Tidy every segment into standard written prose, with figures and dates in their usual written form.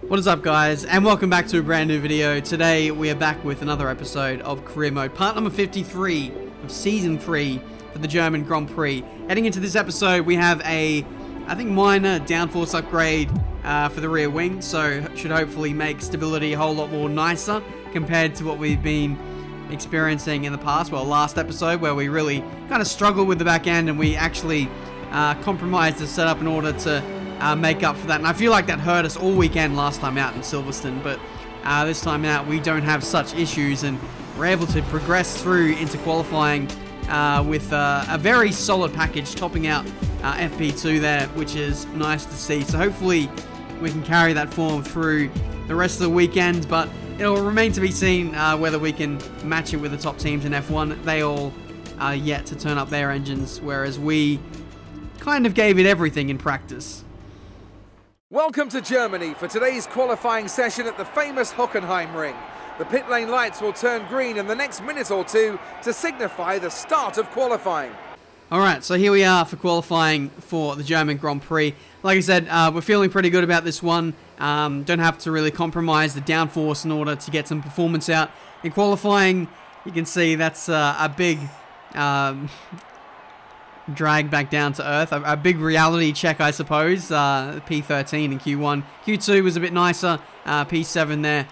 What is up, guys, and welcome back to a brand new video. Today we are back with another episode of Career Mode, part number 53 of Season 3 for the German Grand Prix. Heading into this episode, we have a, I think, minor downforce upgrade for the rear wing, so should hopefully make stability a whole lot more nicer compared to what we've been experiencing in the past. Well, last episode where we really kind of struggled with the back end and we actually compromised the setup in order to make up for that, and I feel like that hurt us all weekend last time out in Silverstone, but this time out we don't have such issues and we're able to progress through into qualifying with a very solid package, topping out FP2 there, which is nice to see. So hopefully we can carry that form through the rest of the weekend, but it'll remain to be seen whether we can match it with the top teams in F1. They all are yet to turn up their engines, whereas we kind of gave it everything in practice. Welcome to Germany for today's qualifying session at the famous Hockenheim ring. The pit lane lights will turn green in the next minute or two to signify the start of qualifying. Alright, so here we are for qualifying for the German Grand Prix. Like I said, we're feeling pretty good about this one. Don't have to really compromise the downforce in order to get some performance out. In qualifying, you can see that's a big drag back down to earth. A big reality check, I suppose. P13 in Q1. Q2 was a bit nicer. P7 there.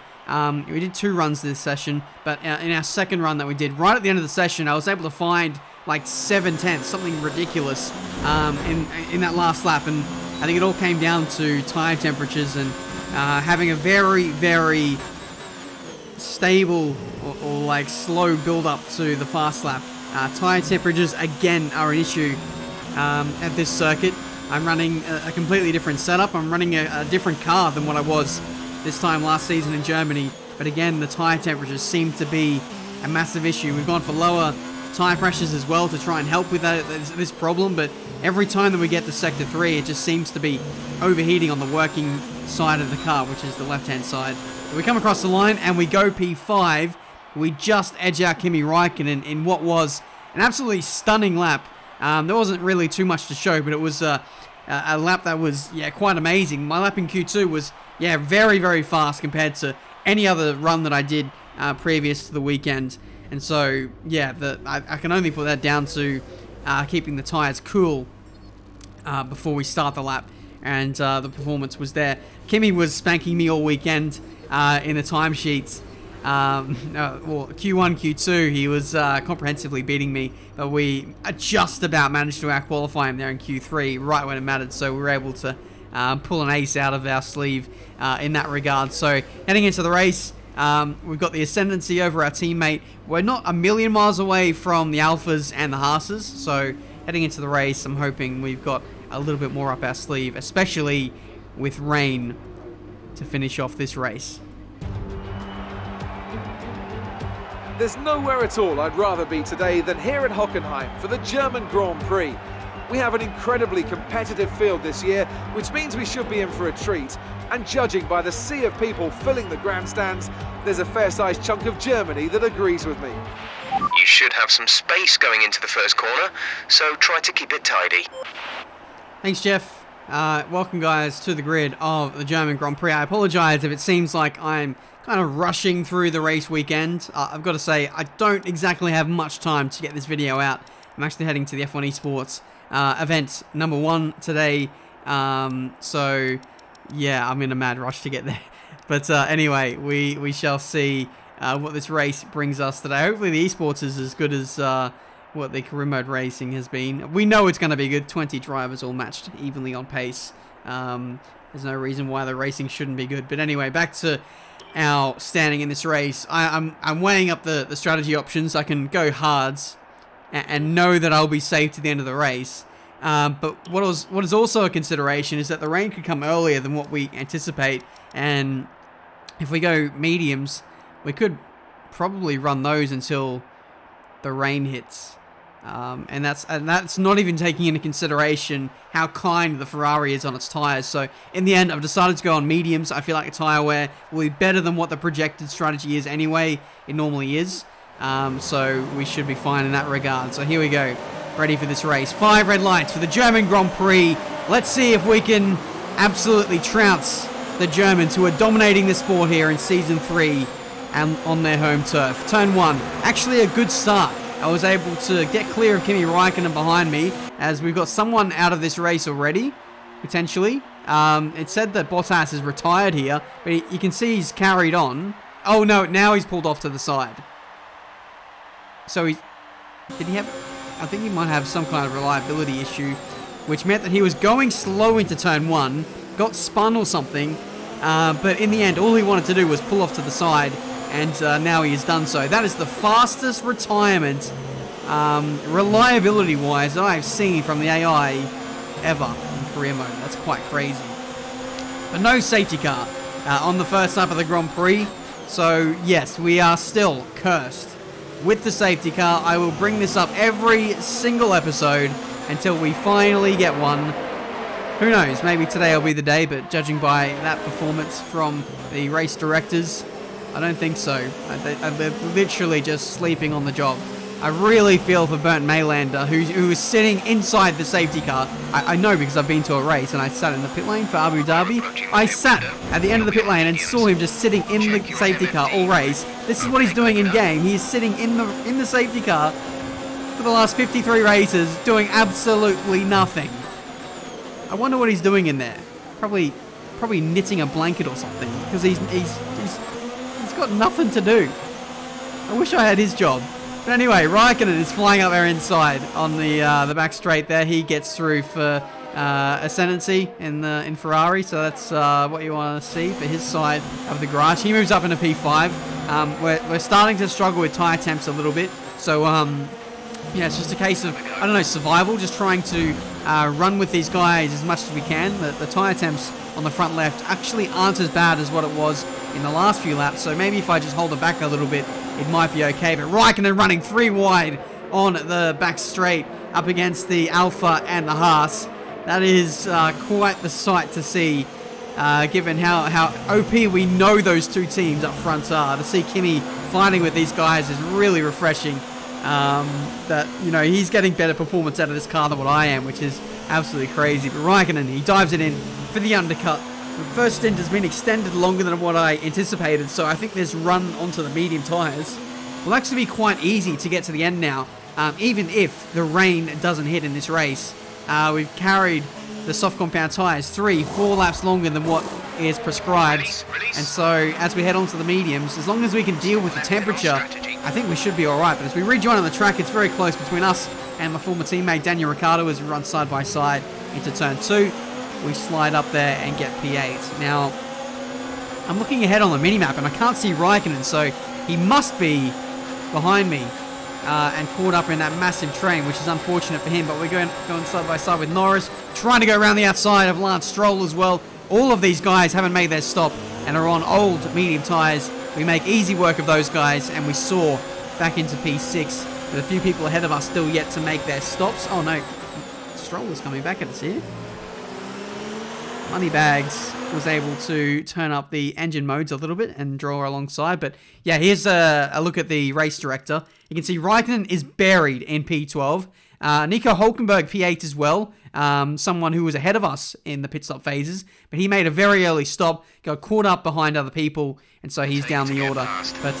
We did 2 runs this session, but in our second run that we did, right at the end of the session, I was able to find like 7/10, something ridiculous in that last lap, and I think it all came down to tire temperatures and having a very, very stable or like slow build up to the fast lap. Tire temperatures again are an issue at this circuit. I'm running a completely different setup. I'm running a different car than what I was this time last season in Germany. But again, the tire temperatures seem to be a massive issue. We've gone for lower tire pressures as well to try and help with this problem. But every time that we get to Sector 3, it just seems to be overheating on the working side of the car, which is the left-hand side. So we come across the line and we go P5. We just edge out Kimi Räikkönen in what was an absolutely stunning lap. There wasn't really too much to show, but it was a lap that was, quite amazing. My lap in Q2 was, very, very fast compared to any other run that I did previous to the weekend. And so, I can only put that down to keeping the tyres cool before we start the lap. And the performance was there. Kimi was spanking me all weekend in the timesheets. Well, Q1, Q2, he was comprehensively beating me, but we just about managed to out-qualify him there in Q3, right when it mattered, so we were able to pull an ace out of our sleeve in that regard. So, heading into the race, we've got the ascendancy over our teammate. We're not a million miles away from the Alphas and the Haas's, so heading into the race, I'm hoping we've got a little bit more up our sleeve, especially with rain to finish off this race. There's nowhere at all I'd rather be today than here at Hockenheim for the German Grand Prix. We have an incredibly competitive field this year, which means we should be in for a treat. And judging by the sea of people filling the grandstands, there's a fair-sized chunk of Germany that agrees with me. You should have some space going into the first corner, so try to keep it tidy. Thanks, Jeff. Welcome, guys, to the grid of the German Grand Prix. I apologise if it seems like I'm kind of rushing through the race weekend. I've got to say, I don't exactly have much time to get this video out. I'm actually heading to the F1 Esports event number 1 today. So, I'm in a mad rush to get there. But anyway, we shall see what this race brings us today. Hopefully the Esports is as good as what the career mode racing has been. We know it's going to be good. 20 drivers all matched evenly on pace. There's no reason why the racing shouldn't be good. But anyway, back to our standing in this race. I'm weighing up the strategy options. I can go hards and know that I'll be safe to the end of the race. But what is also a consideration is that the rain could come earlier than what we anticipate. And if we go mediums, we could probably run those until the rain hits. And that's not even taking into consideration how kind the Ferrari is on its tyres. So in the end, I've decided to go on mediums. I feel like a tyre wear will be better than what the projected strategy is anyway. It normally is. So we should be fine in that regard. So here we go. Ready for this race. 5 red lights for the German Grand Prix. Let's see if we can absolutely trounce the Germans, who are dominating the sport here in Season 3 and on their home turf. Turn 1, actually a good start. I was able to get clear of Kimi Räikkönen behind me, as we've got someone out of this race already, potentially. It said that Bottas is retired here, but you can see he's carried on. Oh no, now he's pulled off to the side. So did he have, I think he might have some kind of reliability issue, which meant that he was going slow into turn 1, got spun or something, but in the end, all he wanted to do was pull off to the side, and now he has done so. That is the fastest retirement, reliability-wise, I've seen from the AI ever in career mode. That's quite crazy. But no safety car on the first lap of the Grand Prix, so yes, we are still cursed with the safety car. I will bring this up every single episode until we finally get one. Who knows, maybe today will be the day, but judging by that performance from the race directors, I don't think so. They're literally just sleeping on the job. I really feel for Bernd Maylander, who is sitting inside the safety car. I know because I've been to a race and I sat in the pit lane for Abu Dhabi. I sat at the end of the pit lane and saw him just sitting in the safety car all race. This is what he's doing in game. He is sitting in the safety car for the last 53 races, doing absolutely nothing. I wonder what he's doing in there. Probably knitting a blanket or something, because he's got nothing to do. I wish I had his job. But anyway, Räikkönen is flying up there inside on the back straight there. He gets through for ascendancy in Ferrari, so that's what you want to see for his side of the garage. He moves up into P5. We're starting to struggle with tyre temps a little bit, so yeah, it's just a case of, I don't know, survival, just trying to run with these guys as much as we can. The tyre temps on the front left actually aren't as bad as what it was in the last few laps, so maybe if I just hold it back a little bit, it might be okay. But Räikkönen running 3 wide on the back straight up against the Alpha and the Haas. That is quite the sight to see, given how OP we know those two teams up front are. To see Kimi fighting with these guys is really refreshing. That, you know, he's getting better performance out of this car than what I am, which is absolutely crazy. But Räikkönen, he dives it in for the undercut. The first stint has been extended longer than what I anticipated, so I think this run onto the medium tyres will actually be quite easy to get to the end now, even if the rain doesn't hit in this race. We've carried the soft compound tyres 3-4 laps longer than what is prescribed, and so as we head on to the mediums, as long as we can deal with the temperature, I think we should be alright. But as we rejoin on the track, it's very close between us and my former teammate Daniel Ricciardo as we run side by side into turn 2. We slide up there and get P8. Now, I'm looking ahead on the minimap and I can't see Räikkönen, so he must be behind me and caught up in that massive train, which is unfortunate for him. But we're going side by side with Norris, trying to go around the outside of Lance Stroll as well. All of these guys haven't made their stop and are on old medium tyres. We make easy work of those guys and we soar back into P6 with a few people ahead of us still yet to make their stops. Oh no, Stroll is coming back at us here. Moneybags was able to turn up the engine modes a little bit and draw alongside. But yeah, here's a look at the race director. You can see Räikkönen is buried in P12. Nico Hülkenberg P8 as well. Someone who was ahead of us in the pit stop phases. But he made a very early stop, got caught up behind other people, and so he's down the order. But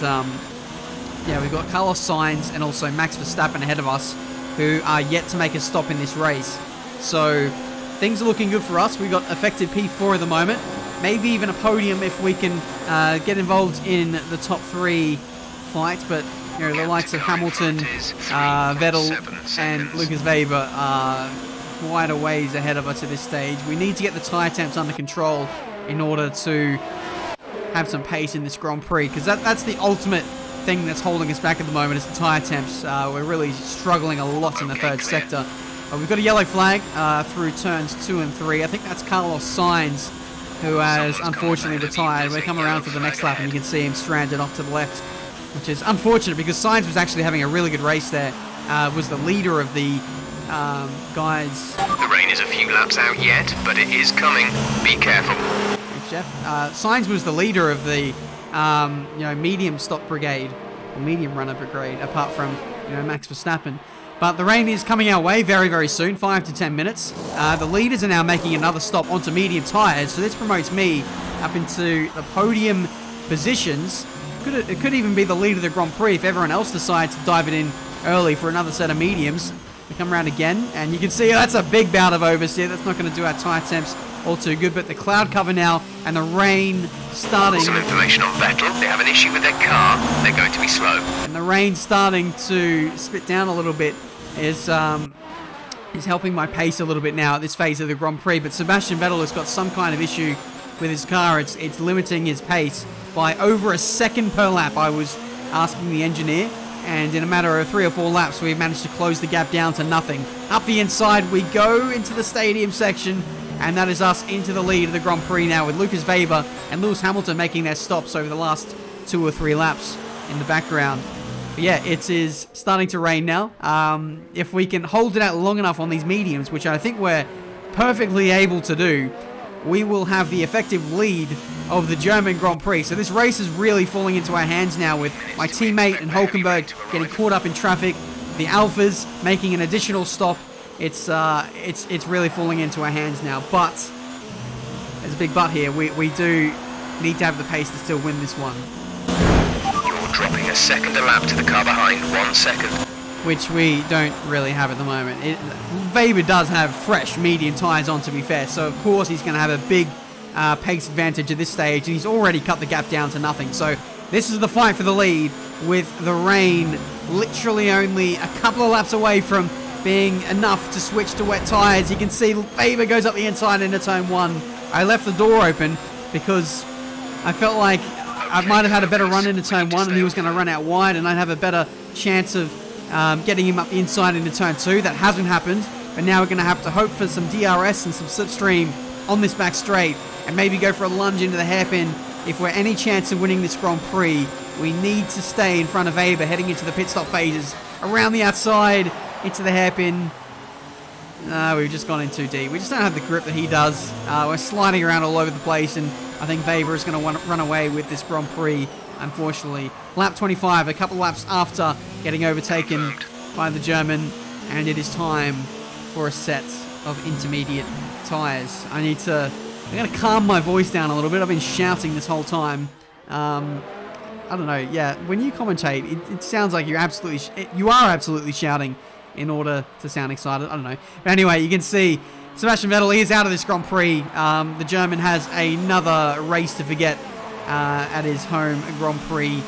yeah, we've got Carlos Sainz and also Max Verstappen ahead of us, who are yet to make a stop in this race. So things are looking good for us. We've got effective P4 at the moment. Maybe even a podium if we can get involved in the top 3 fight. But you know, the likes of Hamilton, Vettel, and Lucas Weber are quite a ways ahead of us at this stage. We need to get the tyre temps under control in order to have some pace in this Grand Prix, because that's the ultimate thing that's holding us back at the moment is the tyre temps. We're really struggling a lot in the third sector. We've got a yellow flag through turns 2 and 3. I think that's Carlos Sainz, who has unfortunately retired. We come around for the next lap and you can see him stranded off to the left, which is unfortunate because Sainz was actually having a really good race there. Was the leader of the guys. The rain is a few laps out yet, but it is coming. Be careful. Thanks, Jeff. Sainz was the leader of the medium stop brigade, or medium runner brigade, apart from Max Verstappen. But the rain is coming our way very, very soon, 5 to 10 minutes. The leaders are now making another stop onto medium tyres, so this promotes me up into the podium positions. It could even be the lead of the Grand Prix if everyone else decides to dive it in early for another set of mediums. We come around again, and you can see that's a big bout of oversteer. That's not going to do our tyre temps all too good, but the cloud cover now and the rain starting. Some information on Vettel. They have an issue with their car. They're going to be slow. And the rain starting to spit down a little bit is helping my pace a little bit now at this phase of the Grand Prix. But Sebastian Vettel has got some kind of issue with his car. It's limiting his pace by over a second per lap. I was asking the engineer, and in a matter of 3 or 4 laps, we've managed to close the gap down to nothing. Up the inside, we go into the stadium section, and that is us into the lead of the Grand Prix now, with Lucas Weber and Lewis Hamilton making their stops over the last 2 or 3 laps in the background. But yeah, it is starting to rain now. If we can hold it out long enough on these mediums, which I think we're perfectly able to do, we will have the effective lead of the German Grand Prix. So this race is really falling into our hands now, with my teammate and Hulkenberg getting caught up in traffic, the Alphas making an additional stop. It's really falling into our hands now. But there's a big but here. We do need to have the pace to still win this one. You're dropping a second a lap to the car behind. 1 second. Which we don't really have at the moment. Weber does have fresh medium tyres on, to be fair, so of course he's going to have a big pace advantage at this stage, and he's already cut the gap down to nothing. So this is the fight for the lead, with the rain literally only a couple of laps away from being enough to switch to wet tyres. You can see Weber goes up the inside into turn 1. I left the door open because I felt like I might have had a better run into turn 1, and he was going to run out wide, and I'd have a better chance of getting him up the inside into turn 2. That hasn't happened, but now we're going to have to hope for some DRS and some slipstream on this back straight, and maybe go for a lunge into the hairpin. If we're any chance of winning this Grand Prix, we need to stay in front of Weber heading into the pit stop phases. Around the outside, into the hairpin. We've just gone in too deep. We just don't have the grip that he does. We're sliding around all over the place, and I think Weber is going to run away with this Grand Prix, unfortunately. Lap 25, a couple laps after getting overtaken by the German, and it is time for a set of intermediate tyres. I'm going to calm my voice down a little bit. I've been shouting this whole time. I don't know, yeah, when you commentate, it sounds like you are absolutely shouting in order to sound excited. I don't know. But anyway, you can see Sebastian Vettel is out of this Grand Prix. The German has another race to forget at his home Grand Prix.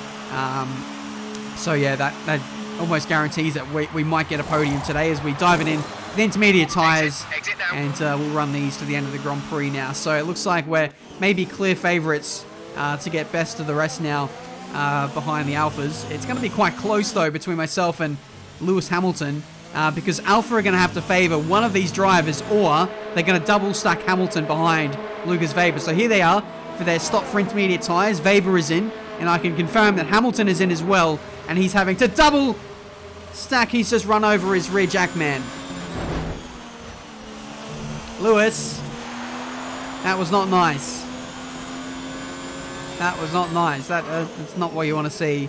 So yeah, that almost guarantees that we might get a podium today as we dive it in the intermediate tyres, and we'll run these to the end of the Grand Prix now. So it looks like we're maybe clear favourites to get best of the rest now behind the Alphas. It's going to be quite close though between myself and Lewis Hamilton, because Alpha are going to have to favour one of these drivers, or they're going to double stack Hamilton behind Lucas Weber. So here they are for their stop for intermediate tyres. Weber is in, and I can confirm that Hamilton is in as well, and he's having to double stack. He's just run over his rear jack man. Lewis, that was not nice. That was not nice. That's not what you want to see.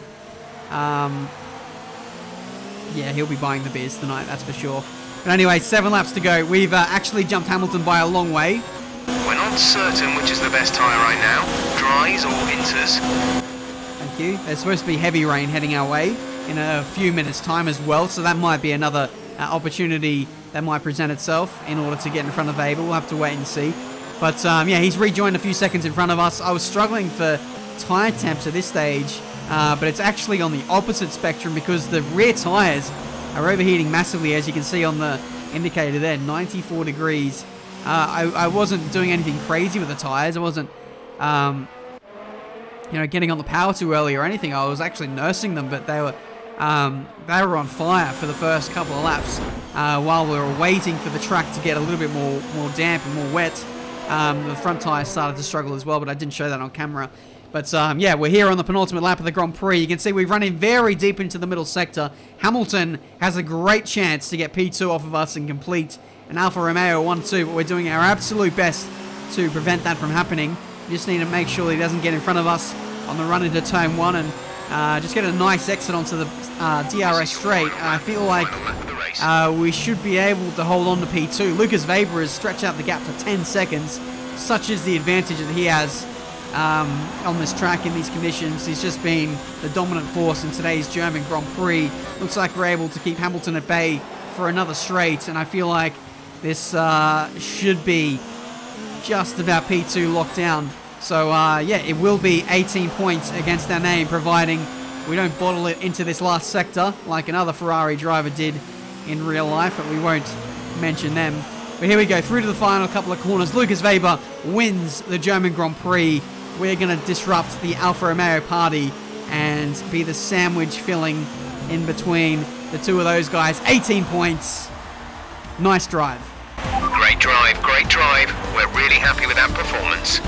Yeah, he'll be buying the beers tonight, that's for sure. But anyway, 7 laps to go. We've actually jumped Hamilton by a long way. We're not certain which is the best tyre right now, dries or inters. Thank you. There's supposed to be heavy rain heading our way in a few minutes' time as well, so that might be another opportunity that might present itself in order to get in front of Weber. We'll have to wait and see. But yeah, he's rejoined a few seconds in front of us. I was struggling for tyre temps at this stage, but it's actually on the opposite spectrum because the rear tyres are overheating massively, as you can see on the indicator there, 94 degrees. I wasn't doing anything crazy with the tyres. I wasn't, getting on the power too early or anything. I was actually nursing them, but they were on fire for the first couple of laps while we were waiting for the track to get a little bit more damp and more wet. The front tyres started to struggle as well, but I didn't show that on camera. But yeah, we're here on the penultimate lap of the Grand Prix. You can see we've run in very deep into the middle sector. Hamilton has a great chance to get P2 off of us and complete an Alfa Romeo 1-2, but we're doing our absolute best to prevent that from happening. We just need to make sure he doesn't get in front of us on the run into turn 1 and just get a nice exit onto the DRS straight. I feel like we should be able to hold on to P2. Lucas Weber has stretched out the gap to 10 seconds. Such is the advantage that he has on this track in these conditions. He's just been the dominant force in today's German Grand Prix. Looks like we're able to keep Hamilton at bay for another straight, and I feel like this should be just about P2 locked down. So yeah, it will be 18 points against our name, providing we don't bottle it into this last sector like another Ferrari driver did in real life, but we won't mention them. But here we go, through to the final couple of corners. Lucas Weber wins the German Grand Prix. We're going to disrupt the Alfa Romeo party and be the sandwich filling in between the two of those guys. 18 points. Nice drive. Great drive, great drive. We're really happy with that performance.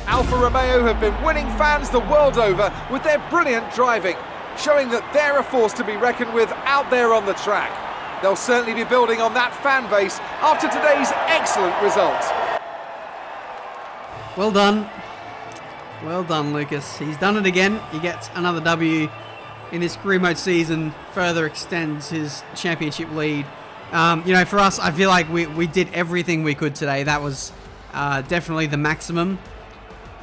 Alfa Romeo have been winning fans the world over with their brilliant driving, showing that they're a force to be reckoned with out there on the track. They'll certainly be building on that fan base after today's excellent results. Well done. Well done, Lucas. He's done it again. He gets another W in this career mode season, further extends his championship lead. You know, for us, I feel like we did everything we could today. That was definitely the maximum.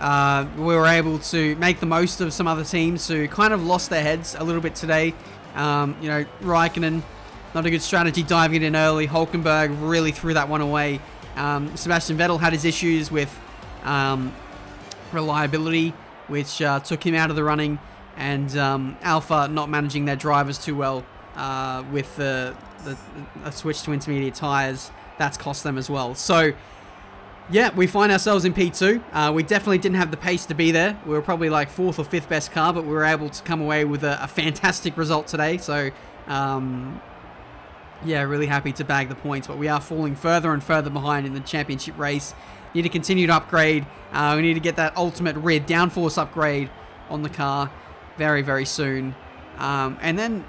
We were able to make the most of some other teams who kind of lost their heads a little bit today. You know, Raikkonen, not a good strategy diving it in early. Hülkenberg really threw that one away. Sebastian Vettel had his issues with reliability, which took him out of the running. And Alfa not managing their drivers too well with a switch to intermediate tyres. That's cost them as well. So, yeah, we find ourselves in P2. We definitely didn't have the pace to be there. We were probably like 4th or 5th best car, but we were able to come away with a fantastic result today. So, yeah, really happy to bag the points. But we are falling further and further behind in the championship race. Need to continue to upgrade. We need to get that ultimate rear downforce upgrade on the car very, very soon. And then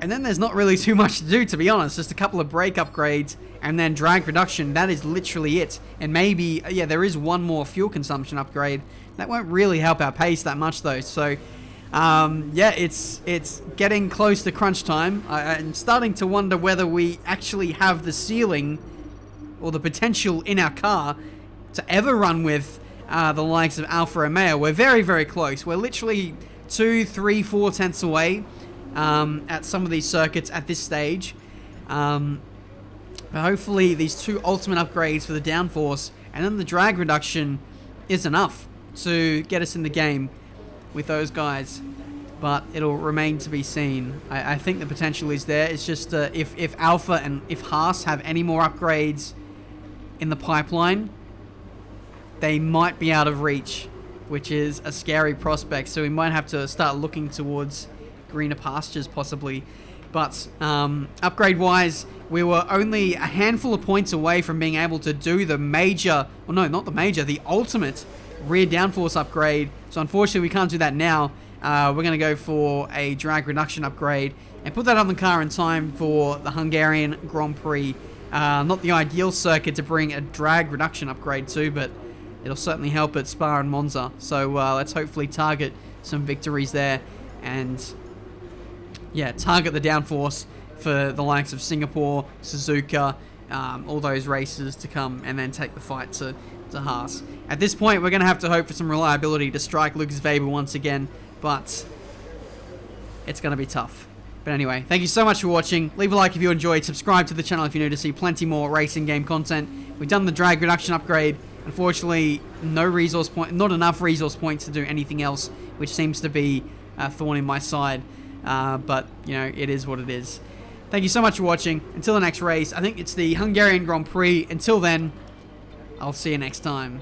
there's not really too much to do, to be honest. Just a couple of brake upgrades and then drag reduction. That is literally it. And maybe, yeah, there is one more fuel consumption upgrade. That won't really help our pace that much, though. So, yeah, it's getting close to crunch time. I'm starting to wonder whether we actually have the ceiling or the potential in our car to ever run with the likes of Alfa Romeo. We're very, very close. We're literally 2, 3, 4 tenths away at some of these circuits at this stage. But hopefully these two ultimate upgrades for the downforce and then the drag reduction is enough to get us in the game with those guys. But it'll remain to be seen. I think the potential is there. It's just if Alfa and if Haas have any more upgrades in the pipeline, they might be out of reach, which is a scary prospect. So we might have to start looking towards greener pastures possibly. But upgrade-wise, we were only a handful of points away from being able to do the major, well, no, not the major, the ultimate rear downforce upgrade. So unfortunately, we can't do that now. We're going to go for a drag reduction upgrade and put that on the car in time for the Hungarian Grand Prix. Not the ideal circuit to bring a drag reduction upgrade to, but it'll certainly help at Spa and Monza. So let's hopefully target some victories there and, yeah, target the downforce for the likes of Singapore, Suzuka, all those races to come, and then take the fight to Haas. At this point, we're going to have to hope for some reliability to strike Lucas Weber once again, but it's going to be tough. But anyway, thank you so much for watching. Leave a like if you enjoyed. Subscribe to the channel if you're new to see plenty more racing game content. We've done the drag reduction upgrade. Unfortunately, not enough resource points to do anything else, which seems to be a thorn in my side. But, you know, it is what it is. Thank you so much for watching. Until the next race, I think it's the Hungarian Grand Prix. Until then, I'll see you next time.